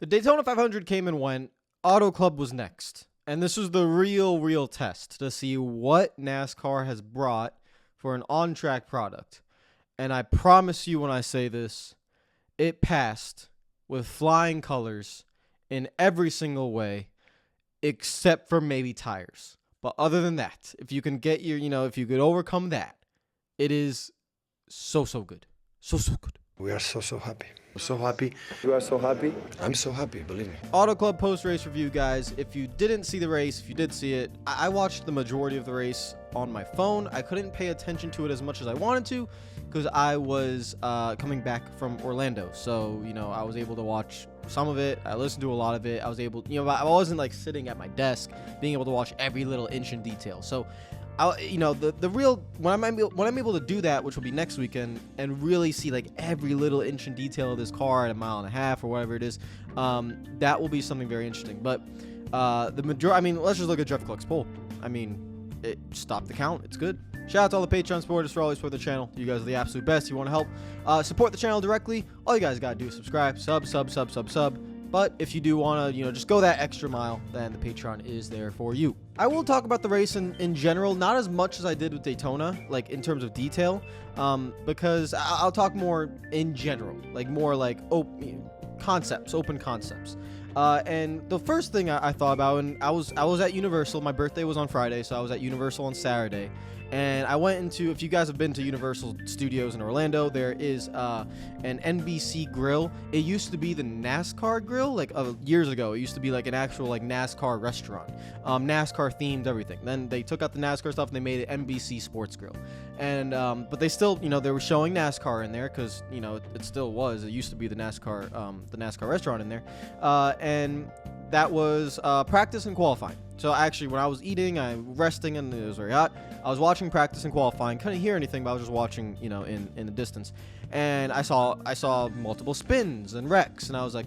The Daytona 500 came and went. Auto Club was next. And this was the real test to see what NASCAR has brought for an on-track product. And I promise you when I say this, it passed with flying colors in every single way, except for maybe tires. But other than that, if you can get if you could overcome that, it is so good. So good. We are so happy. We're so happy. You are so happy. I'm so happy, believe me. Auto Club post-race review, guys. If you didn't see the race, if you did see it, I watched the majority of the race on my phone. I couldn't pay attention to it as much as I wanted to because I was coming back from Orlando. So, I was able to watch some of it. I listened to a lot of it. I was able, I wasn't like sitting at my desk being able to watch every little inch in detail. So, the real when I'm able to do that, which will be next weekend, and really see like every little inch in detail of this car at 1.5 miles or whatever it is, that will be something very interesting. But let's just look at Jeff Gluck's poll. It stopped the count. It's good. Shout out to all the Patreon supporters for always support the channel. You guys are the absolute best. You want to help support the channel directly, all you guys gotta do is subscribe, sub. But if you do want to, just go that extra mile, then the Patreon is there for you. I will talk about the race in general, not as much as I did with Daytona, like in terms of detail, because I'll talk more in general, like more like open concepts. And the first thing I thought about, and I was at Universal. My birthday was on Friday, so I was at Universal on Saturday. And I went into, if you guys have been to Universal Studios in Orlando, there is an NBC grill. It used to be the NASCAR grill, like years ago. It used to be like an actual like NASCAR restaurant, NASCAR themed, everything. Then they took out the NASCAR stuff and they made it NBC Sports Grill. And but they still, they were showing NASCAR in there because it still was. It used to be the NASCAR restaurant in there, and that was practice and qualifying. So actually, when I was eating, I'm resting, and it was very hot. I was watching practice and qualifying. Couldn't hear anything, but I was just watching, in the distance. And I saw multiple spins and wrecks, and I was like,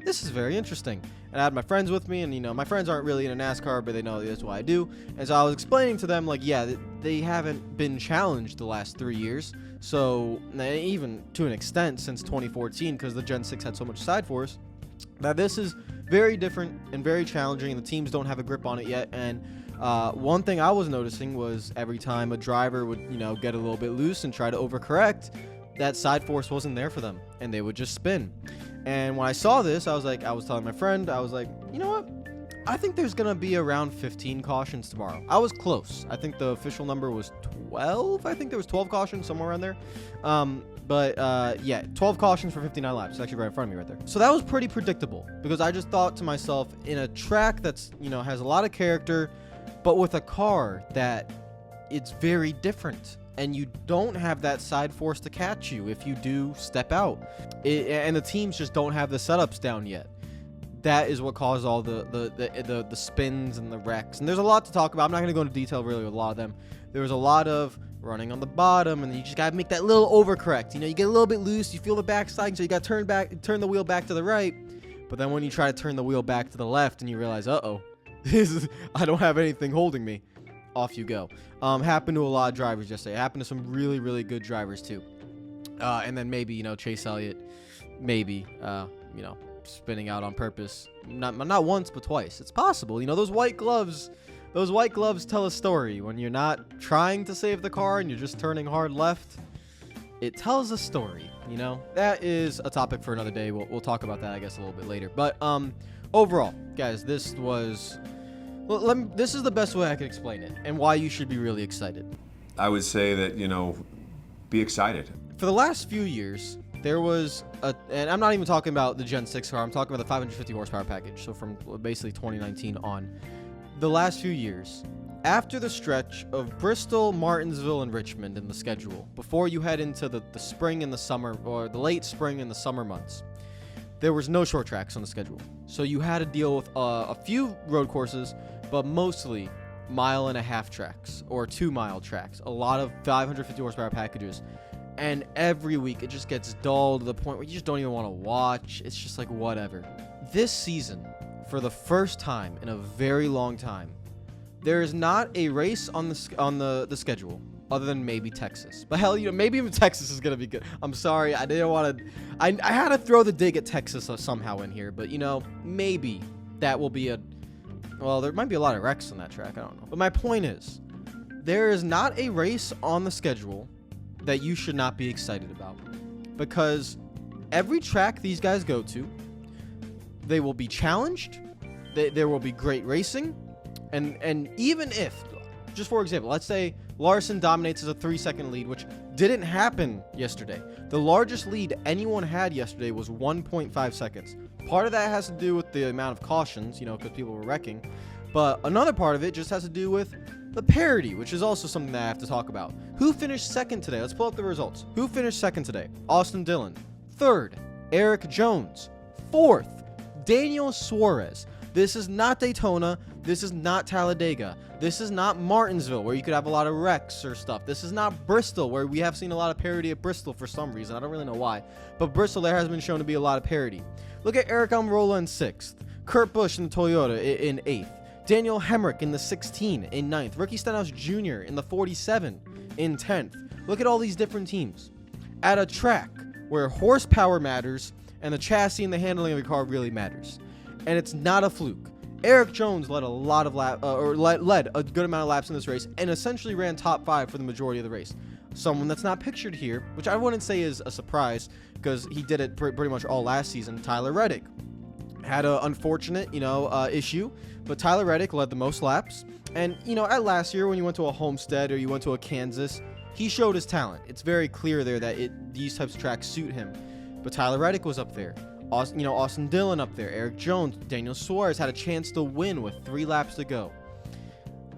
this is very interesting. And I had my friends with me, and my friends aren't really into NASCAR, but they know that's what I do. And so I was explaining to them, like, yeah, they haven't been challenged the last 3 years. So even to an extent since 2014, because the Gen 6 had so much side force, that this is very different and very challenging, and the teams don't have a grip on it yet. And one thing I was noticing was every time a driver would, get a little bit loose and try to overcorrect, that side force wasn't there for them, and they would just spin. And when I saw this, I was telling my friend, I was like, you know what? I think there's going to be around 15 cautions tomorrow. I was close. I think the official number was 12. I think there was 12 cautions, somewhere around there. Yeah, 12 cautions for 59 laps. It's actually right in front of me right there. So that was pretty predictable, because I just thought to myself, in a track that's, has a lot of character, but with a car that it's very different, and you don't have that side force to catch you if you do step out. And the teams just don't have the setups down yet. That is what caused all the spins and the wrecks. And there's a lot to talk about. I'm not going to go into detail really with a lot of them. There was a lot of running on the bottom, and you just got to make that little overcorrect. You get a little bit loose, you feel the backside, so you got to turn the wheel back to the right. But then when you try to turn the wheel back to the left and you realize, I don't have anything holding me, off you go. Happened to a lot of drivers yesterday. It happened to some really good drivers too. And then maybe, Chase Elliott, maybe, spinning out on purpose. Not once, but twice. It's possible. Those white gloves tell a story. When you're not trying to save the car and you're just turning hard left, it tells a story. That is a topic for another day. We'll talk about that, I guess, a little bit later. But overall, guys, this is the best way I can explain it, and why you should be really excited. I would say that, be excited. For the last few years, there was and I'm not even talking about the Gen 6 car, I'm talking about the 550 horsepower package, so from basically 2019 on. The last few years, after the stretch of Bristol, Martinsville, and Richmond in the schedule, before you head into the spring and the summer, or the late spring and the summer months, there was no short tracks on the schedule. So you had to deal with a few road courses, but mostly 1.5 mile tracks or 2 mile tracks. A lot of 550 horsepower packages. And every week it just gets dull to the point where you just don't even want to watch. It's just like whatever. This season, for the first time in a very long time, there is not a race on the schedule other than maybe Texas. But hell, maybe even Texas is going to be good. I'm sorry. I didn't want to. I had to throw the dig at Texas somehow in here. But, maybe that will be well, there might be a lot of wrecks on that track. I don't know. But my point is, there is not a race on the schedule that you should not be excited about. Because every track these guys go to, they will be challenged. There will be great racing. And even if, just for example, let's say Larson dominates as a 3-second lead, which didn't happen yesterday. The largest lead anyone had yesterday was 1.5 seconds. Part of that has to do with the amount of cautions, because people were wrecking. But another part of it just has to do with the parity, which is also something that I have to talk about. Who finished second today? Let's pull up the results. Who finished second today? Austin Dillon. Third, Eric Jones. Fourth, Daniel Suarez. This is not Daytona. This is not Talladega. This is not Martinsville, where you could have a lot of wrecks or stuff. This is not Bristol, where we have seen a lot of parity at Bristol for some reason. I don't really know why. But Bristol, there has been shown to be a lot of parity. Look at Eric Almirola in 6th. Kurt Busch in the Toyota in 8th. Daniel Hemrick in the 16 in 9th. Ricky Stenhouse Jr. in the 47 in 10th. Look at all these different teams. At a track where horsepower matters and the chassis and the handling of the car really matters. And it's not a fluke. Eric Jones led a lot of led a good amount of laps in this race and essentially ran top 5 for the majority of the race. Someone that's not pictured here, which I wouldn't say is a surprise because he did it pretty much all last season, Tyler Reddick. Had an unfortunate, issue, but Tyler Reddick led the most laps. And, at last year when you went to a Homestead or you went to a Kansas, he showed his talent. It's very clear there that these types of tracks suit him. But Tyler Reddick was up there. Austin Dillon up there. Eric Jones, Daniel Suarez had a chance to win with 3 laps to go.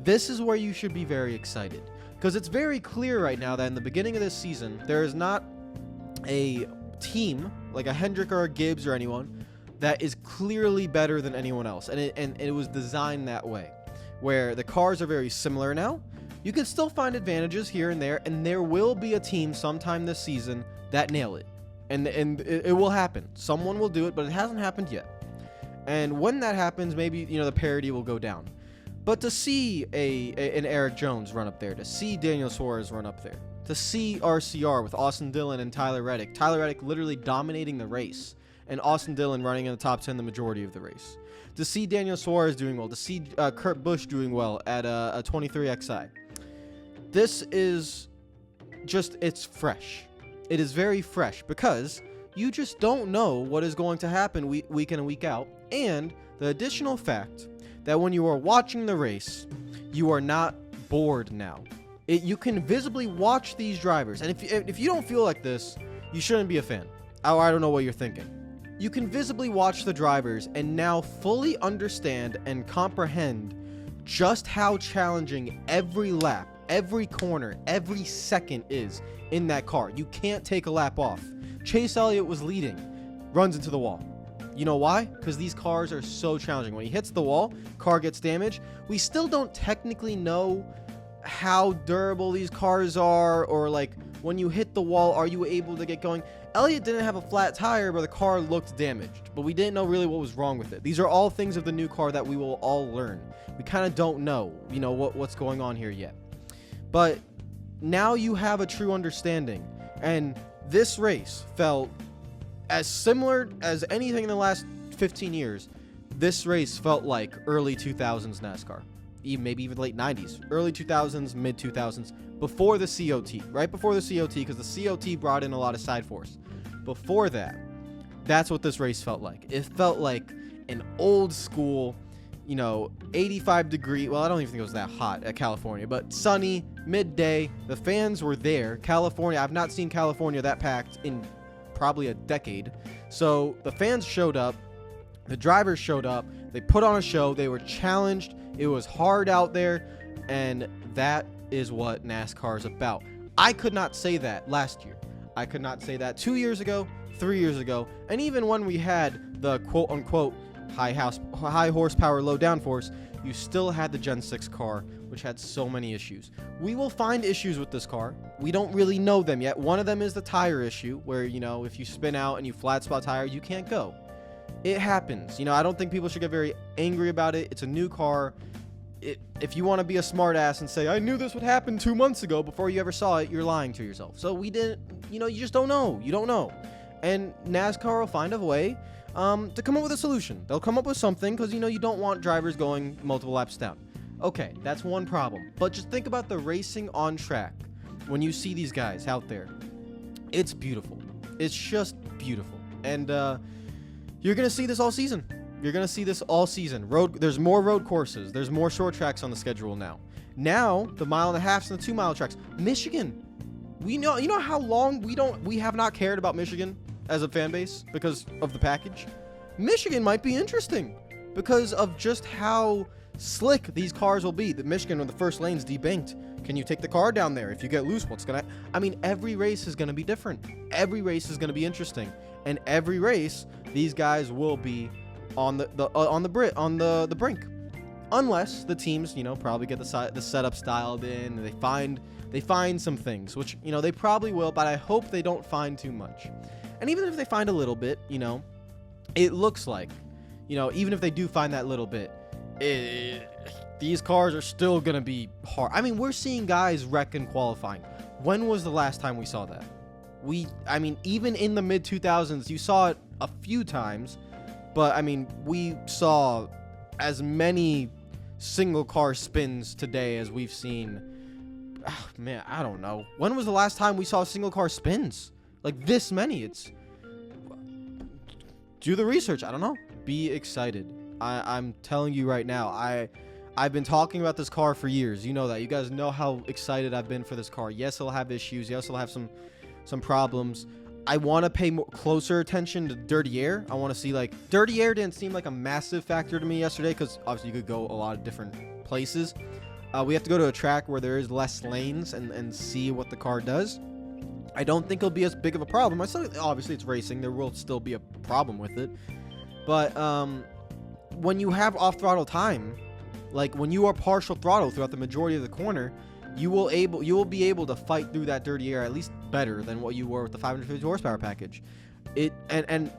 This is where you should be very excited. Because it's very clear right now that in the beginning of this season, there is not a team, like a Hendrick or a Gibbs or anyone, that is clearly better than anyone else. And it was designed that way, where the cars are very similar now. You can still find advantages here and there will be a team sometime this season that nail it. And it will happen. Someone will do it, but it hasn't happened yet. And when that happens, maybe, the parity will go down. But to see an Eric Jones run up there, to see Daniel Suarez run up there, to see RCR with Austin Dillon and Tyler Reddick literally dominating the race, and Austin Dillon running in the top 10 the majority of the race. To see Daniel Suarez doing well, to see Kurt Busch doing well at a 23XI. This is just, it's fresh. It is very fresh because you just don't know what is going to happen week in and week out. And the additional fact that when you are watching the race, you are not bored now. You can visibly watch these drivers. And if you don't feel like this, you shouldn't be a fan. I don't know what you're thinking. You can visibly watch the drivers and now fully understand and comprehend just how challenging every lap, every corner, every second is in that car. You can't take a lap off. Chase Elliott was leading, runs into the wall. You know why? Because these cars are so challenging. When he hits the wall, car gets damaged. We still don't technically know how durable these cars are, or like when you hit the wall, are you able to get going? Elliott didn't have a flat tire, but the car looked damaged, but we didn't know really what was wrong with it. These are all things of the new car that we will all learn. We kind of don't know, what's going on here yet. But now you have a true understanding, and this race felt as similar as anything in the last 15 years. This race felt like early 2000s NASCAR, maybe even late 90s, early 2000s, mid 2000s, before the COT, right before the COT, because the COT brought in a lot of side force. Before that, that's what this race felt like. It felt like an old school, 85 degree, well, I don't even think it was that hot at California, but sunny, midday. The fans were there. California, I've not seen California that packed in probably a decade. So the fans showed up, the drivers showed up, they put on a show, they were challenged, it was hard out there, and that is what NASCAR is about. I could not say that last year. I could not say that 2 years ago, 3 years ago, and even when we had the quote-unquote high horsepower, low downforce, you still had the Gen 6 car, which had so many issues. We will find issues with this car. We don't really know them yet. One of them is the tire issue, where, if you spin out and you flat spot tire, you can't go. It happens. I don't think people should get very angry about it. It's a new car. if you want to be a smart ass and say, I knew this would happen 2 months ago before you ever saw it, you're lying to yourself. So we didn't, you just don't know. You don't know. And NASCAR will find a way to come up with a solution. They'll come up with something because, you don't want drivers going multiple laps down. Okay, that's one problem. But just think about the racing on track when you see these guys out there. It's beautiful. It's just beautiful. And you're going to see this all season. You're going to see this all season. There's more road courses. There's more short tracks on the schedule now. Now, the 1.5 mile and the 2 mile tracks. Michigan. You know how long we have not cared about Michigan as a fan base because of the package? Michigan might be interesting because of just how slick these cars will be. The Michigan, when the first lane's debanked, can you take the car down there? If you get loose, every race is going to be different. Every race is going to be interesting. And every race, these guys will be on the brink. Unless the teams, probably get the setup dialed in, and they find some things, which, they probably will, but I hope they don't find too much. And even if they find a little bit, it looks like, even if they do find that little bit, these cars are still going to be hard. We're seeing guys wreck in qualifying. When was the last time we saw that? Even in the mid-2000s, you saw it a few times, but, we saw as many single car spins today as we've seen. Oh, man, I don't know. When was the last time we saw single car spins? Like this many? Do the research. I don't know. Be excited. I'm telling you right now, I've been talking about this car for years. You know that. You guys know how excited I've been for this car. Yes, it'll have issues. Yes, it'll have some problems. I want to pay closer attention to dirty air. I want to see, dirty air didn't seem like a massive factor to me yesterday because obviously you could go a lot of different places. We have to go to a track where there is less lanes and see what the car does. I don't think it'll be as big of a problem. Obviously, it's racing. There will still be a problem with it. But when you have off-throttle time, like when you are partial throttle throughout the majority of the corner, you will be able to fight through that dirty air at least better than what you were with the 550 horsepower package. And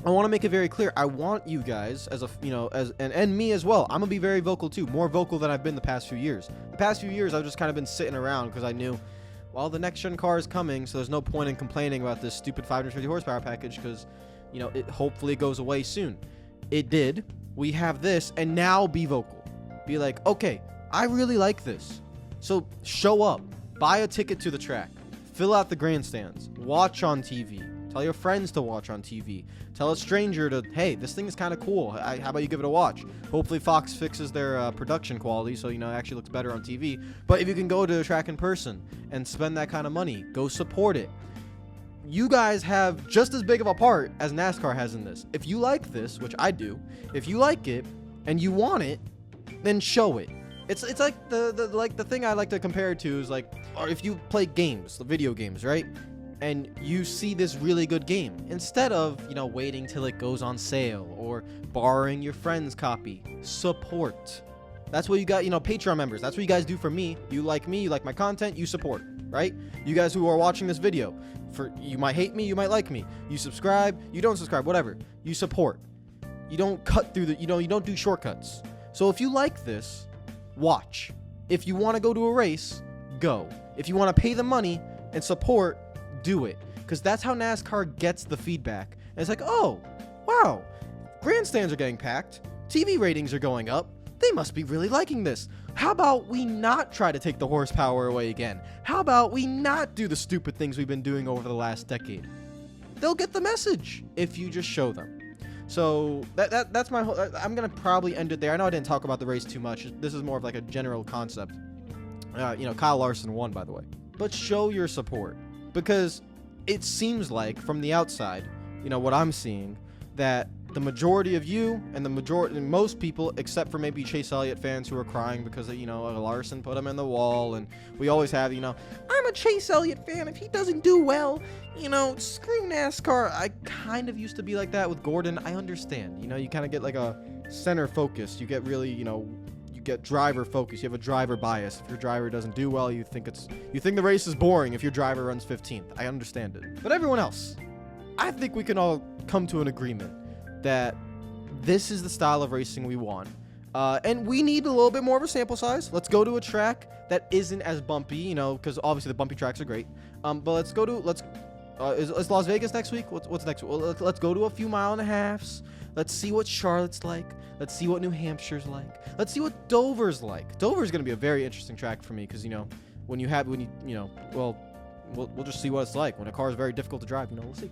I want to make it very clear. I want you guys and me as well. I'm gonna be very vocal too, more vocal than I've been the past few years. The past few years, I've just kind of been sitting around because I knew, well, the next gen car is coming, so there's no point in complaining about this stupid 550 horsepower package because, it hopefully goes away soon. It did. We have this, and now be vocal. Be like, okay, I really like this. So show up, buy a ticket to the track, fill out the grandstands, watch on TV, tell your friends to watch on TV, tell a stranger to, hey, this thing is kind of cool. How about you give it a watch? Hopefully Fox fixes their production quality so, it actually looks better on TV. But if you can go to a track in person and spend that kind of money, go support it. You guys have just as big of a part as NASCAR has in this. If you like this, which I do, if you like it and you want it, then show it. It's like the thing I like to compare it to is or if you play games, the video games, right? And you see this really good game, instead of, waiting till it goes on sale or borrowing your friend's copy, support. That's what you got, Patreon members. That's what you guys do for me. You like my content, you support, right? You guys who are watching this video, you might hate me, you might like me. You subscribe, you don't subscribe, whatever. You support. You don't cut through you don't do shortcuts. So if you like this, watch. If you want to go to a race, go. If you want to pay the money and support, do it. Because that's how NASCAR gets the feedback. And it's like, oh, wow, grandstands are getting packed. TV ratings are going up. They must be really liking this. How about we not try to take the horsepower away again? How about we not do the stupid things we've been doing over the last decade? They'll get the message if you just show them. So that's my whole. I'm gonna probably end it there. I know I didn't talk about the race too much. This is more of like a general concept. Kyle Larson won, by the way. But show your support, because it seems like from the outside, what I'm seeing, that the majority of you and most people, except for maybe Chase Elliott fans who are crying because Larson put him in the wall, and we always have, I'm a Chase Elliott fan. If he doesn't do well, screw NASCAR. I kind of used to be like that with Gordon. I understand. You kind of get like a center focus. You get really, you get driver focus. You have a driver bias. If your driver doesn't do well, you think the race is boring if your driver runs 15th. I understand it. But everyone else, I think we can all come to an agreement that this is the style of racing we want. And we need a little bit more of a sample size. Let's go to a track that isn't as bumpy, you know, because obviously the bumpy tracks are great. But let's go to, is Las Vegas next week? What's next? Well, let's go to a few 1.5 miles. Let's see what Charlotte's like. Let's see what New Hampshire's like. Let's see what Dover's like. Dover's going to be a very interesting track for me because, you know, well, we'll just see what it's like when a car is very difficult to drive, you know, we'll see.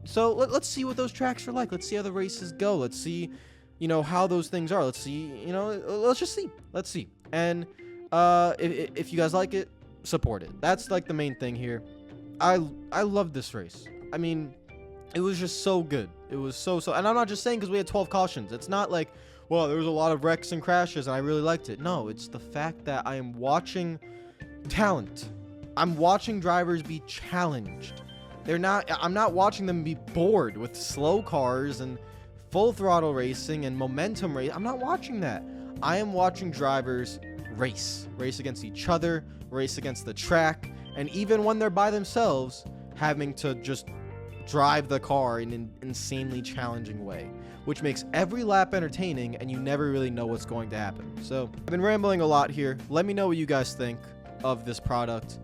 So let's see what those tracks are like. Let's see how the races go. Let's see, you know, how those things are. Let's see, you know, let's just see. Let's see. And if you guys like it, support it. That's like the main thing here. I love this race. I mean, it was just so good. It was so, and I'm not just saying because we had 12 cautions. It's not like, well, there was a lot of wrecks and crashes and I really liked it. No, it's the fact that I am watching talent. I'm watching drivers be challenged. I'm not watching them be bored with slow cars and full throttle racing and momentum race. I'm not watching that. I am watching drivers race against each other, race against the track, and even when they're by themselves, having to just drive the car in an insanely challenging way, which makes every lap entertaining and you never really know what's going to happen. So I've been rambling a lot here. Let me know what you guys think of this product.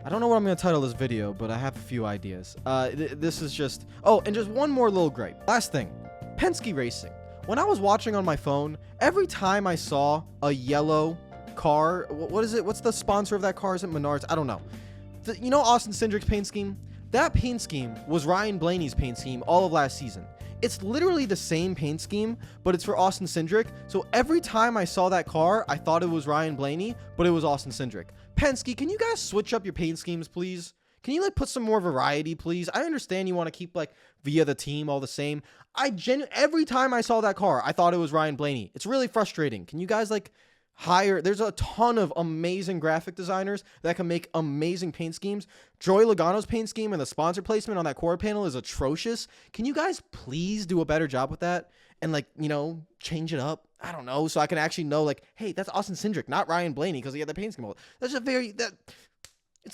I don't know what I'm going to title this video, but I have a few ideas. This is just, oh, and just one more little gripe. Last thing, Penske Racing. When I was watching on my phone, every time I saw a yellow car, what is it? What's the sponsor of that car? Is it Menards? I don't know. You know Austin Cindric's paint scheme? That paint scheme was Ryan Blaney's paint scheme all of last season. It's literally the same paint scheme, but it's for Austin Cindric. So every time I saw that car, I thought it was Ryan Blaney, but it was Austin Cindric. Penske, can you guys switch up your paint schemes, please? Can you like put some more variety, please? I understand you want to keep like via the team all the same. Every time I saw that car, I thought it was Ryan Blaney. It's really frustrating. Can you guys like there's a ton of amazing graphic designers that can make amazing paint schemes. Joey Logano's paint scheme and the sponsor placement on that quarter panel is atrocious. Can you guys please do a better job with that and like, you know, change it up? I don't know, so I can actually know like, hey, that's Austin Cindric, not Ryan Blaney, because he had the paint scheme. It's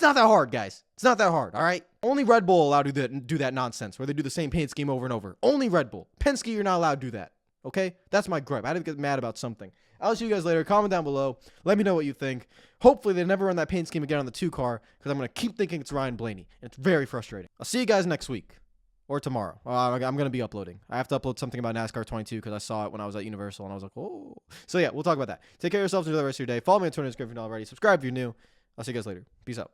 not that hard, guys. It's not that hard, all right? Only Red Bull allowed to do that nonsense where they do the same paint scheme over and over. Only Red Bull. Penske, you're not allowed to do that, okay? That's my gripe. I had to get mad about something. I'll see you guys later. Comment down below. Let me know what you think. Hopefully, they never run that paint scheme again on the 2 car because I'm going to keep thinking it's Ryan Blaney. And it's very frustrating. I'll see you guys next week or tomorrow. I'm going to be uploading. I have to upload something about NASCAR 22 because I saw it when I was at Universal and I was like, oh. So, yeah, we'll talk about that. Take care of yourselves and enjoy the rest of your day. Follow me on Twitter and Instagram if you're not already. Subscribe if you're new. I'll see you guys later. Peace out.